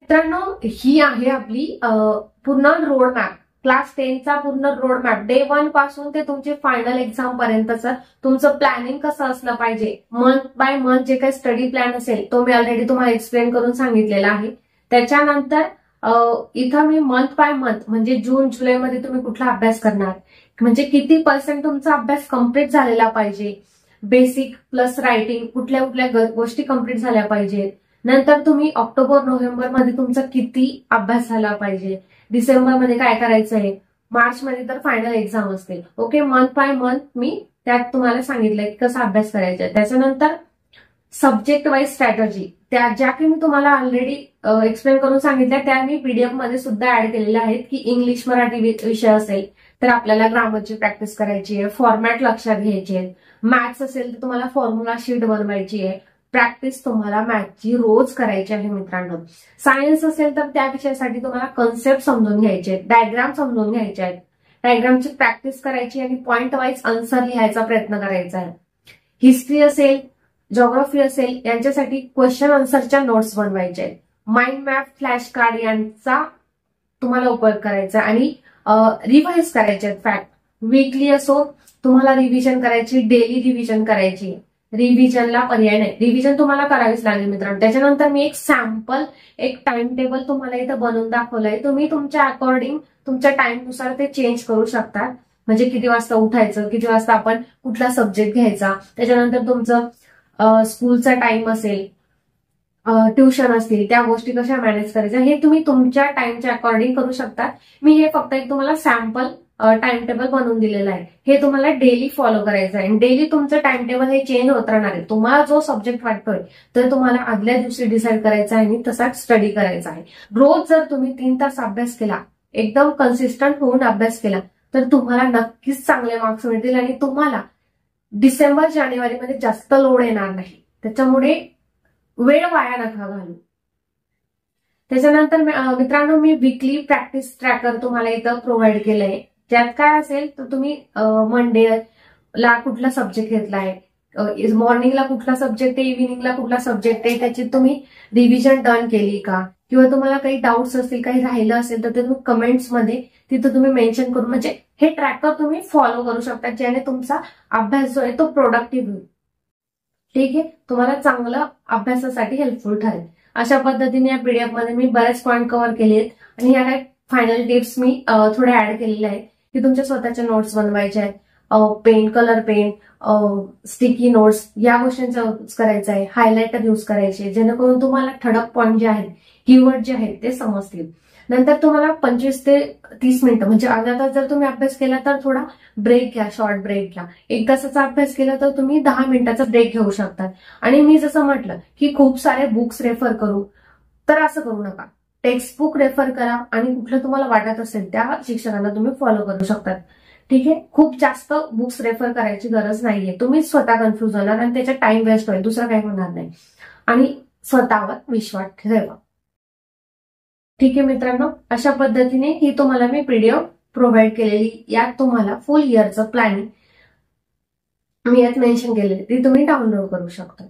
मित्रांनो, ही आहे आपली पूर्ण रोड मॅप, क्लास 10 चा पूर्ण रोड मॅप, डे 1 पासून ते तुमचे फायनल एक्झाम पर्यंतचं तुमचं प्लॅनिंग कसं असलं पाहिजे, मंथ बाय मंथ जे काही स्टडी प्लॅन असेल तो मी ऑलरेडी तुम्हाला एक्सप्लेन करून सांगितलेला आहे. त्याच्यानंतर इथं मी मंथ बाय मंथ म्हणजे जून जुलै मध्ये तुम्ही कुठला अभ्यास करणार, म्हणजे किती % तुमचा अभ्यास कम्प्लीट झालेला पाहिजे, बेसिक प्लस रायटिंग कुठल्या कुठल्या गोष्टी कम्प्लीट झाल्या पाहिजेत. नंतर तुम्ही ऑक्टोबर नोव्हेंबर मध्ये तुमचा किती अभ्यास झाला पाहिजे, डिसेंबर मध्ये काय करायचंय, मार्च मध्ये तर फायनल एक्झाम असते. ओके, मंथ बाय मंथ मी त्यात तुम्हाला सांगितलंय कसा अभ्यास करायचा. त्याच्यानंतर सब्जेक्ट वाईज स्ट्रॅटर्जी, त्या ज्या काही मी तुम्हाला ऑलरेडी एक्सप्लेन करून सांगितल्या त्या मी पीडीएफ मध्ये सुद्धा ऍड केलेल्या आहेत. की इंग्लिश मराठी विषय असेल तर आपल्याला ग्रामरची प्रॅक्टिस करायची आहे, फॉर्मॅट लक्षात घ्यायचे आहेत. मॅथ्स असेल तर तुम्हाला फॉर्म्युला शीट बनवायची आहे, प्रॅक्टिस तुम्हाला मॅथची रोज करायची आहे मित्रांनो. सायन्स असेल तर त्या विषयासाठी तुम्हाला कन्सेप्ट समजून घ्यायचे आहेत, डायग्राम समजून घ्यायचे आहेत, डायग्रामची प्रॅक्टिस करायची आणि पॉइंट वाईज आन्सर लिहायचा प्रयत्न करायचा आहे. हिस्ट्री असेल, ज्योग्राफी असेल यांच्यासाठी क्वेश्चन आन्सरच्या नोट्स बनवायच्या आहेत. माइंड मॅप, फ्लॅश कार्ड यांचा तुम्हाला उपयोग करायचा आणि रिवाइज करायचे आहेत. फॅक्ट वीकली असो तुम्हाला रिव्हिजन करायची, डेली रिव्हिजन करायची. रिव्हिजनला पर्याय नाही, रिव्हिजन तुम्हाला करावीच लागेल मित्रांनो. त्याच्यानंतर मी एक सॅम्पल, एक टाइम टेबल तुम्हाला इथं बनवून दाखवलंय. तुम्ही तुमच्या अकॉर्डिंग तुमच्या टाइमनुसार ते चेंज करू शकता. म्हणजे किती वाजता उठायचं, किती वाजता आपण कुठला सब्जेक्ट घ्यायचा, त्याच्यानंतर तुमचं स्कूलचा टाइम असेल, ट्युशन असतील, त्या गोष्टी कशा मॅनेज करायच्या हे तुम्ही तुमच्या टाइमच्या अकॉर्डिंग करू शकता. मी हे फक्त एक तुम्हाला सॅम्पल टाइम टेबल बनवून दिलेलं आहे. हे तुम्हाला डेली फॉलो करायचं आहे. डेली तुमचं टाइम टेबल हे चेंज होत राहणार आहे. तुम्हाला जो सब्जेक्ट वाटतोय तर तुम्हाला आदल्या दिवशी डिसाईड करायचा आहे आणि तसाच स्टडी करायचा आहे. रोज जर तुम्ही 3 तास अभ्यास केला, एकदम कन्सिस्टंट होऊन अभ्यास केला तर तुम्हाला नक्कीच चांगले मार्क्स मिळतील आणि तुम्हाला डिसेंबर जानेवारीमध्ये जास्त लोड येणार नाही. त्याच्यामुळे वेळ वाया नका घालू. त्याच्यानंतर मित्रांनो, मी वीकली प्रॅक्टिस ट्रॅकर तुम्हाला इथं प्रोव्हाइड केलंय. त्यात काय असेल तर तुम्ही मंडेला कुठला सब्जेक्ट घेतलाय, मॉर्निंगला कुठला सब्जेक्ट आहे, इव्हिनिंगला कुठला सब्जेक्ट आहे, त्याची तुम्ही रिव्हिजन डन केली का, किंवा तुम्हाला काही डाऊट्स असतील, काही राहिलं असेल तर ते तुम्ही कमेंट्समध्ये तिथं तुम्ही मेन्शन करून, म्हणजे हे ट्रॅकर तुम्ही फॉलो करू शकता, ज्याने तुमचा अभ्यास जो आहे तो प्रोडक्टिव्ह होईल. ठीक आहे, तुम्हाला चांगलं अभ्यासासाठी हेल्पफुल ठरेल. अशा पद्धतीने या पीडीएफ मध्ये मी बरेच पॉईंट कव्हर केलेत आणि ह्या काही फायनल टिप्स मी थोड्या ऍड केलेल्या आहेत की तुमच्या स्वतःच्या नोट्स बनवायच्या आहेत. Pen, colour pen, sticky notes या गोष्टींचा यूज करायचा आहे. हायलायटर यूज करायचे जेणेकरून तुम्हाला ठळक पॉईंट जे आहेत, कीवर्ड जे आहेत ते समजतील. नंतर तुम्हाला 25 ते 30 मिनिटं म्हणजे अर्धा तास जर तुम्ही अभ्यास केला तर थोडा ब्रेक घ्या, शॉर्ट ब्रेक घ्या. 1 तासाचा अभ्यास केला तर तुम्ही 10 मिनिटाचा ब्रेक घेऊ शकतात. आणि मी जसं म्हटलं की खूप सारे बुक्स रेफर करू, तर असं करू नका. टेक्स्टबुक रेफर करा आणि कुठलं तुम्हाला वाटत असेल त्या शिक्षकांना तुम्ही फॉलो करू शकतात. ठीक आहे, खूप जास्त बुक्स रेफर करायची गरज नाहीये. तुम्ही स्वतः कन्फ्युज होणार आणि त्याचा टाइम वेस्ट होईल, दुसरं काही होणार नाही. आणि स्वतःवर विश्वास ठेवा. ठीक आहे मित्रांनो, अशा पद्धतीने ही तुम्हाला मी पीडीएफ प्रोव्हाइड केलेली, यात तुम्हाला फुल इयरचं प्लॅनिंग मी यात मेन्शन केलेली ती तुम्ही डाउनलोड करू शकता.